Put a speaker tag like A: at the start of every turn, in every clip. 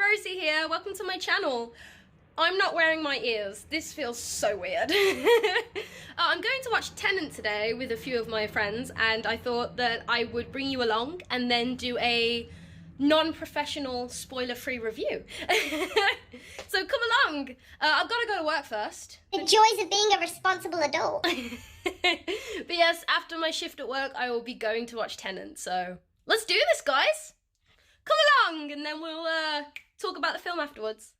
A: Rosie here, welcome to my channel. I'm not wearing my ears, this feels so weird. I'm going to watch Tenet today with a few of my friends, and I thought that I would bring you along and then do a non-professional spoiler-free review. So come along, I've got to go to work first.
B: The joys of being a responsible adult.
A: But yes, after my shift at work I will be going to watch Tenet, so let's do this, guys! Come along, and then we'll talk about the film afterwards.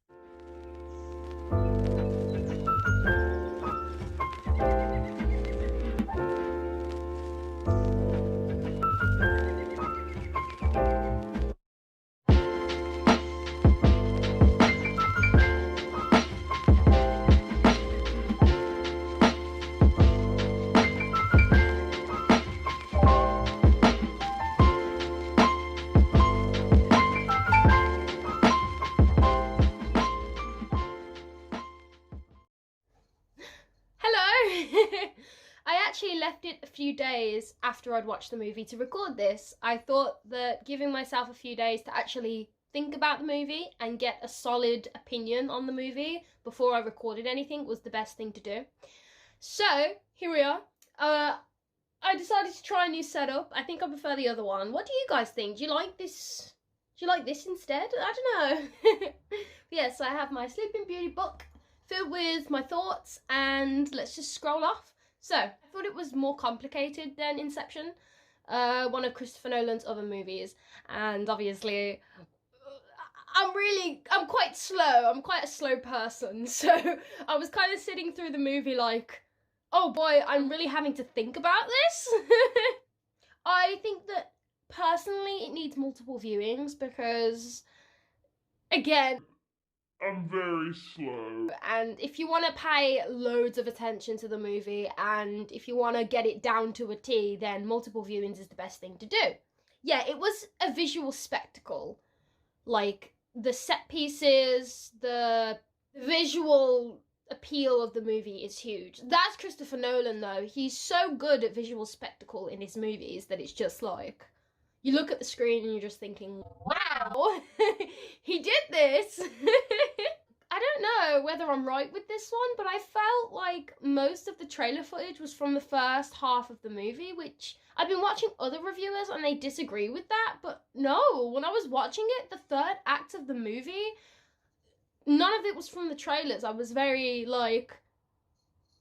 A: I actually left it a few days after I'd watched the movie to record this. I thought that giving myself a few days to actually think about the movie and get a solid opinion on the movie before I recorded anything was the best thing to do. So, here we are. I decided to try a new setup. I think I prefer the other one. What do you guys think? Do you like this? Do you like this instead? I don't know. Yes, I have my Sleeping Beauty book filled with my thoughts, and let's just scroll off. So, I thought it was more complicated than Inception, one of Christopher Nolan's other movies, and obviously, I'm quite slow, I'm quite a slow person, so I was kind of sitting through the movie like, oh boy, I'm really having to think about this. I think that, personally, it needs multiple viewings, because, again,
C: I'm very slow.
A: and if you want to pay loads of attention to the movie and if you want to get it down to a T, then multiple viewings is the best thing to do. Yeah, it was a visual spectacle. Like, the set pieces, the visual appeal of the movie is huge. That's Christopher Nolan, though. He's so good at visual spectacle in his movies that it's just like, you look at the screen and you're just thinking, wow, he did this. I don't know whether I'm right with this one, but I felt like most of the trailer footage was from the first half of the movie, which I've been watching other reviewers and they disagree with that, but no, when I was watching it, the third act of the movie, none of it was from the trailers. I was very, like,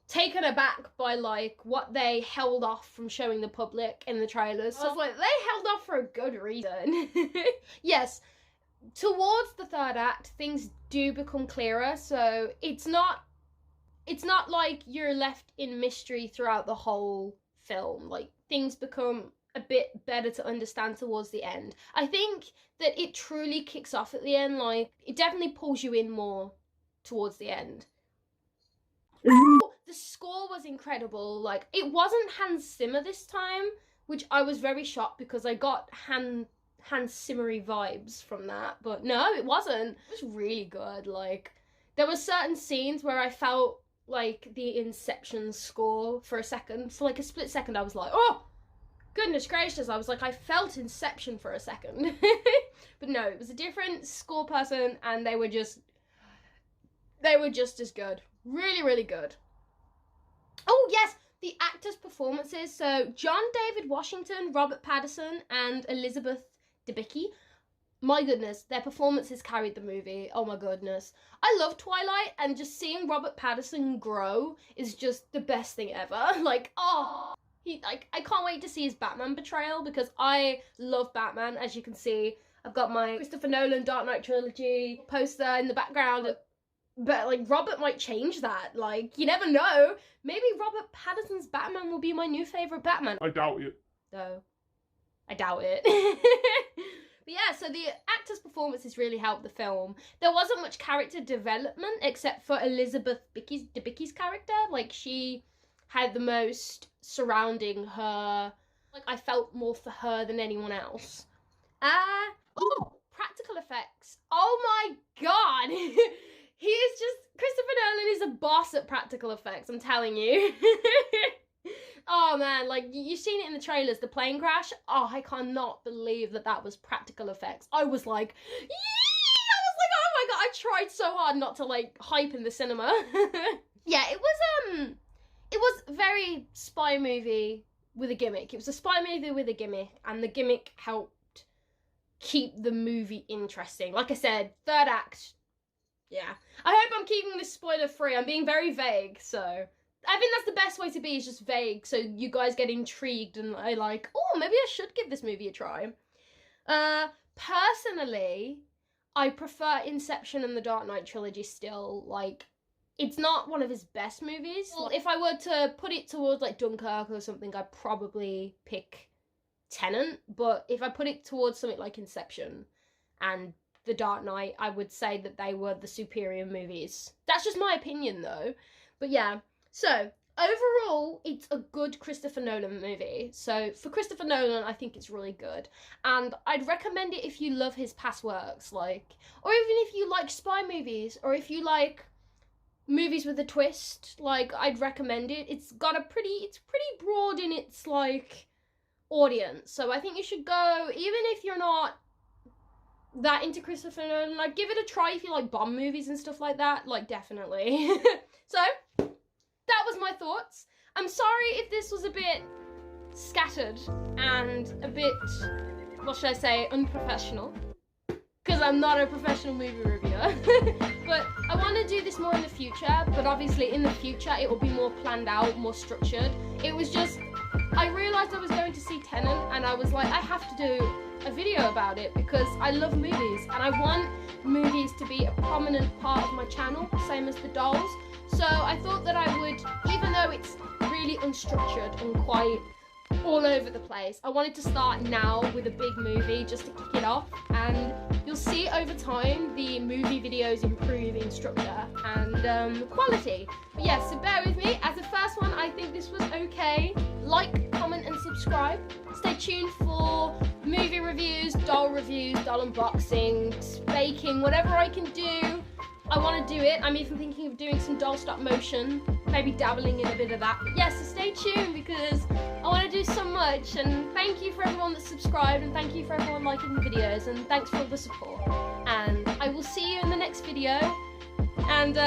A: taken aback by, like, what they held off from showing the public in the trailers. So I was like, they held off for a good reason. Yes, towards the third act, things do become clearer, so it's not like you're left in mystery throughout the whole film. Like, things become a bit better to understand towards the end. I think that it truly kicks off at the end, like, it definitely pulls you in more towards the end. The score was incredible. Like, it wasn't Hans Zimmer this time, which I was very shocked because I got Hans Zimmery vibes from that, but no, it wasn't. It was really good. Like, there were certain scenes where I felt like the Inception score for a second. For like a split second, I was like, oh, goodness gracious. I was like, I felt Inception for a second. But no, it was a different score person, and they were just as good. Really, really good. Oh, yes, the actors' performances. So, John David Washington, Robert Pattinson, and Elizabeth Debicki. My goodness, their performances carried the movie. Oh my goodness. I love Twilight, and just seeing Robert Pattinson grow is just the best thing ever. Like, oh, I can't wait to see his Batman portrayal, because I love Batman. As you can see, I've got my Christopher Nolan Dark Knight trilogy poster in the background. But, like, Robert might change that. Like, you never know. Maybe Robert Pattinson's Batman will be my new favourite Batman.
C: I doubt it.
A: Though. I doubt it. But yeah, so the actors' performances really helped the film. There wasn't much character development except for Elizabeth Debicki's character. Like, she had the most surrounding her. Like, I felt more for her than anyone else. Oh, practical effects. Oh my god. He is just, Christopher Nolan is a boss at practical effects, I'm telling you. Oh man, like, you've seen it in the trailers, the plane crash. Oh, I cannot believe that that was practical effects. I was like, yee! I was like, tried so hard not to like hype in the cinema. Yeah, it was very spy movie with a gimmick. It was a spy movie with a gimmick, and the gimmick helped keep the movie interesting. Like I said, third act. Yeah. I hope I'm keeping this spoiler free. I'm being very vague, so I think that's the best way to be, is just vague, so you guys get intrigued and are like, oh, maybe I should give this movie a try. Personally, I prefer Inception and the Dark Knight trilogy still. Like, it's not one of his best movies. Well, if I were to put it towards like Dunkirk or something, I'd probably pick Tenet. But if I put it towards something like Inception and The Dark Knight, I would say that they were the superior movies. That's just my opinion though. But yeah, so overall, it's a good Christopher Nolan movie. So for Christopher Nolan, I think it's really good. And I'd recommend it if you love his past works, like, or even if you like spy movies, or if you like movies with a twist, like, I'd recommend it. It's pretty broad in its, like, audience. So I think you should go, even if you're not that into Christopher Nolan, like, give it a try if you like Bond movies and stuff like that. Like, definitely. So, that was my thoughts. I'm sorry if this was a bit scattered and a bit, what should I say, unprofessional. Because I'm not a professional movie reviewer. But I want to do this more in the future, but obviously in the future it will be more planned out, more structured. It was just, I realised I was going to see Tenet, and I was like, I have to do a video about it because I love movies and I want movies to be a prominent part of my channel, same as the dolls. So I thought that I would, even though it's really unstructured and quite all over the place, I wanted to start now with a big movie just to kick it off, and you'll see over time the movie videos improve in structure and quality. But yeah, so bear with me. As the first one, I think this was okay. Like, comment and subscribe. Stay tuned for movie reviews, doll unboxings, baking, whatever I can do. I want to do it. I'm even thinking of doing some doll stop motion, maybe dabbling in a bit of that. But yeah, so stay tuned because I want to do so much. And thank you for everyone that's subscribed, and thank you for everyone liking the videos, and thanks for all the support. And I will see you in the next video. And